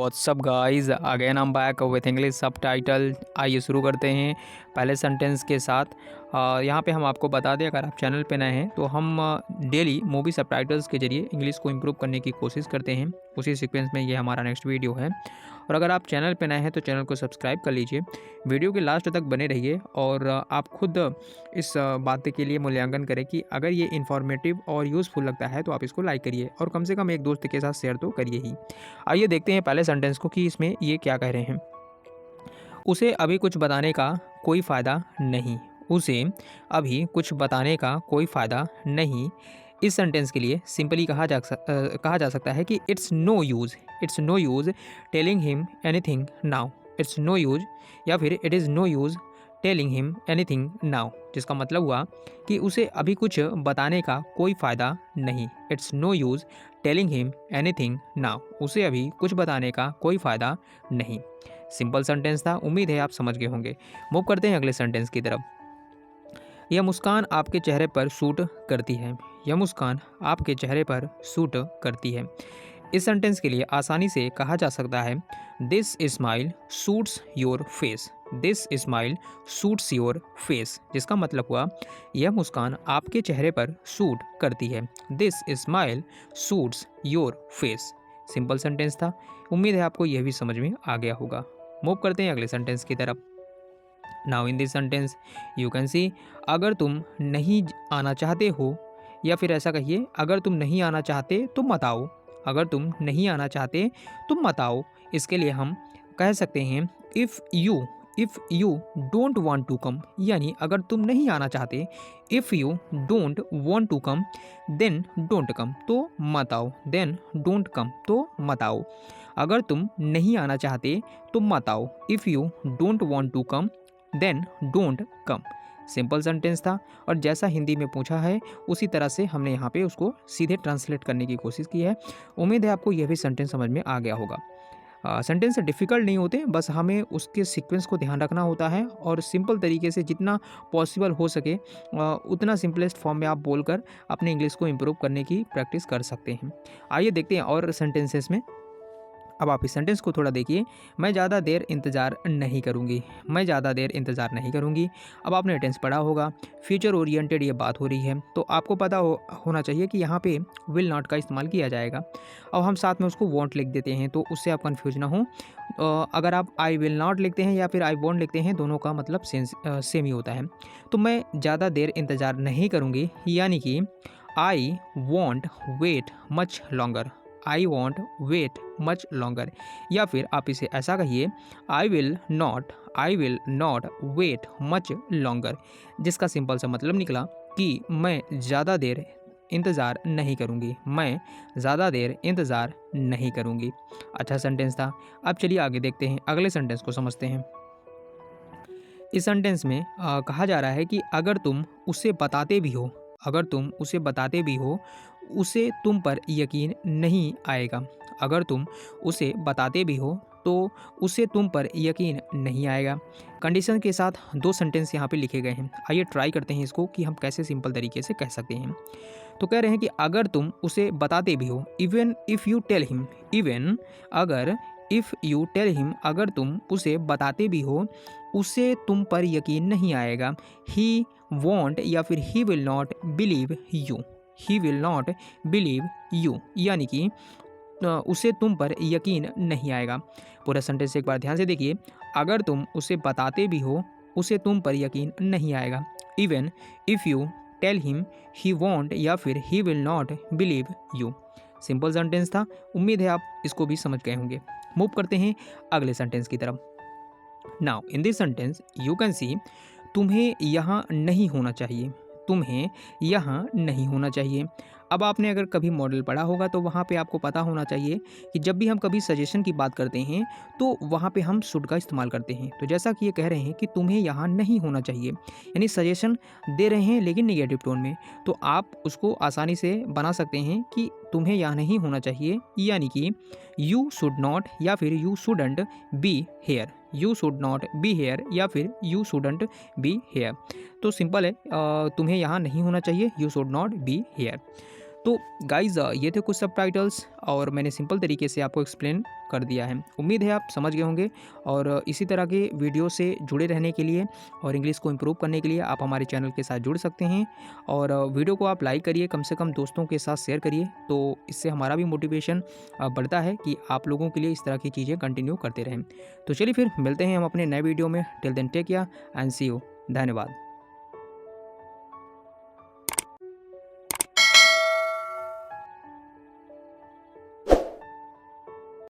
WhatsApp guys, again हम back with English सब title. आइए शुरू करते हैं पहले सेंटेंस के साथ। यहाँ पे हम आपको बता दें, अगर आप चैनल पे नए हैं तो हम डेली मूवी सब टाइटल्स के जरिए इंग्लिश को इम्प्रूव करने की कोशिश करते हैं। उसी सीक्वेंस में ये हमारा नेक्स्ट वीडियो है। और अगर आप चैनल पे नए हैं तो चैनल को सब्सक्राइब कर लीजिए, वीडियो के लास्ट तक बने रहिए और आप खुद इस बात के लिए मूल्यांकन करें कि अगर ये इन्फॉर्मेटिव और यूज़फुल लगता है तो आप इसको लाइक करिए और कम से कम एक दोस्त के साथ शेयर तो करिए ही। आइए देखते हैं पहले सेंटेंस को कि इसमें ये क्या कह रहे हैं। उसे अभी कुछ बताने का कोई फ़ायदा नहीं। उसे अभी कुछ बताने का कोई फ़ायदा नहीं। इस सेंटेंस के लिए सिंपली कहा जा सकता है कि it's no use telling him anything now. It's no use या फिर it is no use telling him anything now, जिसका मतलब हुआ कि उसे अभी कुछ बताने का कोई फ़ायदा नहीं। It's no use telling him anything now. उसे अभी कुछ बताने का कोई फ़ायदा नहीं। सिंपल सेंटेंस था, उम्मीद है आप समझ गए होंगे। मूव करते हैं अगले सेंटेंस की तरफ। यह मुस्कान आपके चेहरे पर सूट करती है। यह मुस्कान आपके चेहरे पर सूट करती है। इस सेंटेंस के लिए आसानी से कहा जा सकता है this smile suits your face. This smile suits your face, जिसका मतलब हुआ यह मुस्कान आपके चेहरे पर सूट करती है। This smile suits your face. Simple sentence था, उम्मीद है आपको यह भी समझ में आ गया होगा। मूव करते हैं अगले सेंटेंस की तरफ। Now in this sentence you can see, अगर तुम नहीं आना चाहते हो, या फिर ऐसा कहिए अगर तुम नहीं आना चाहते तो मत आओ। अगर तुम नहीं आना चाहते तो मत आओ। इसके लिए हम कह सकते हैं if you don't want to come, यानी अगर तुम नहीं आना चाहते, if you don't want to come then don't come, तो मत आओ। देन डोंट कम, तो मत आओ। अगर तुम नहीं आना चाहते तो मत आओ। If you don't want to come then don't come. Simple sentence था और जैसा हिंदी में पूछा है उसी तरह से हमने यहाँ पे उसको सीधे ट्रांसलेट करने की कोशिश की है। उम्मीद है आपको यह भी सेंटेंस समझ में आ गया होगा। सेंटेंस डिफ़िकल्ट नहीं होते, बस हमें उसके सीक्वेंस को ध्यान रखना होता है और सिंपल तरीके से जितना पॉसिबल हो सके उतना सिंपलेस्ट फॉर्म में आप बोलकर अपने इंग्लिश को इम्प्रूव करने की प्रैक्टिस कर सकते हैं। आइए देखते हैं और सेंटेंसेस में। अब आप इस सेंटेंस को थोड़ा देखिए। मैं ज़्यादा देर इंतज़ार नहीं करूँगी। मैं ज़्यादा देर इंतज़ार नहीं करूँगी। अब आपने टेंस पढ़ा होगा, फ्यूचर ओरिएंटेड ये बात हो रही है, तो आपको पता होना चाहिए कि यहाँ पे विल नॉट का इस्तेमाल किया जाएगा। अब हम साथ में उसको वॉन्ट लिख देते हैं तो उससे आप कन्फ्यूज ना हो। अगर आप आई विल नॉट लिखते हैं या फिर आई वॉन्ट लिखते हैं, दोनों का मतलब सेम ही होता है। तो मैं ज़्यादा देर इंतज़ार नहीं करूँगी, यानी कि I won't wait much longer. I won't wait much longer. या फिर आप इसे ऐसा कहिए I will not wait much longer, जिसका सिंपल सा मतलब निकला कि मैं ज़्यादा देर इंतज़ार नहीं करूँगी। मैं ज़्यादा देर इंतज़ार नहीं करूँगी। अच्छा सेंटेंस था। अब चलिए आगे देखते हैं, अगले सेंटेंस को समझते हैं। इस सेंटेंस में कहा जा रहा है कि अगर तुम उसे बताते भी हो, अगर तुम उसे बताते भी हो, उसे तुम पर यकीन नहीं आएगा। अगर तुम उसे बताते भी हो तो उसे तुम पर यकीन नहीं आएगा। कंडीशन के साथ दो सेंटेंस यहाँ पे लिखे गए हैं। आइए ट्राई करते हैं इसको कि हम कैसे सिंपल तरीके से कह सकते हैं। तो कह रहे हैं कि अगर तुम उसे बताते भी हो, even if you tell him, even अगर इफ़ यू टेल हिम, अगर तुम उसे बताते भी हो, उसे तुम पर यकीन नहीं आएगा। ही वॉन्ट या फिर he will not believe you. He will not believe you, यानी कि उसे तुम पर यकीन नहीं आएगा। पूरा सेंटेंस एक बार ध्यान से देखिए। अगर तुम उसे बताते भी हो, उसे तुम पर यकीन नहीं आएगा। Even if you tell him, he won't या फिर he will not believe you. Simple sentence था, उम्मीद है आप इसको भी समझ गए होंगे। मूव करते हैं अगले सेंटेंस की तरफ। Now in this sentence you can see, तुम्हें यहाँ नहीं होना चाहिए। तुम्हें यहाँ नहीं होना चाहिए। अब आपने अगर कभी मॉडल पढ़ा होगा तो वहाँ पे आपको पता होना चाहिए कि जब भी हम कभी सजेशन की बात करते हैं तो वहाँ पे हम शुड का इस्तेमाल करते हैं। तो जैसा कि ये कह रहे हैं कि तुम्हें यहाँ नहीं होना चाहिए, यानी सजेशन दे रहे हैं लेकिन नेगेटिव टोन में, तो आप उसको आसानी से बना सकते हैं कि तुम्हें यहाँ नहीं होना चाहिए, यानी कि यू शुड नॉट या फिर you shouldn't be here. You should not be here या फिर यू शुडंट बी हेयर। तो सिंपल है, तुम्हें यहाँ नहीं होना चाहिए, you should not be here. तो गाइज़ ये थे कुछ सबटाइटल्स और मैंने सिंपल तरीके से आपको एक्सप्लेन कर दिया है। उम्मीद है आप समझ गए होंगे और इसी तरह के वीडियो से जुड़े रहने के लिए और इंग्लिश को इम्प्रूव करने के लिए आप हमारे चैनल के साथ जुड़ सकते हैं। और वीडियो को आप लाइक करिए, कम से कम दोस्तों के साथ शेयर करिए, तो इससे हमारा भी मोटिवेशन बढ़ता है कि आप लोगों के लिए इस तरह की चीज़ें कंटिन्यू करते रहें। तो चलिए फिर मिलते हैं हम अपने नए वीडियो में। Till then take care and see you. धन्यवाद।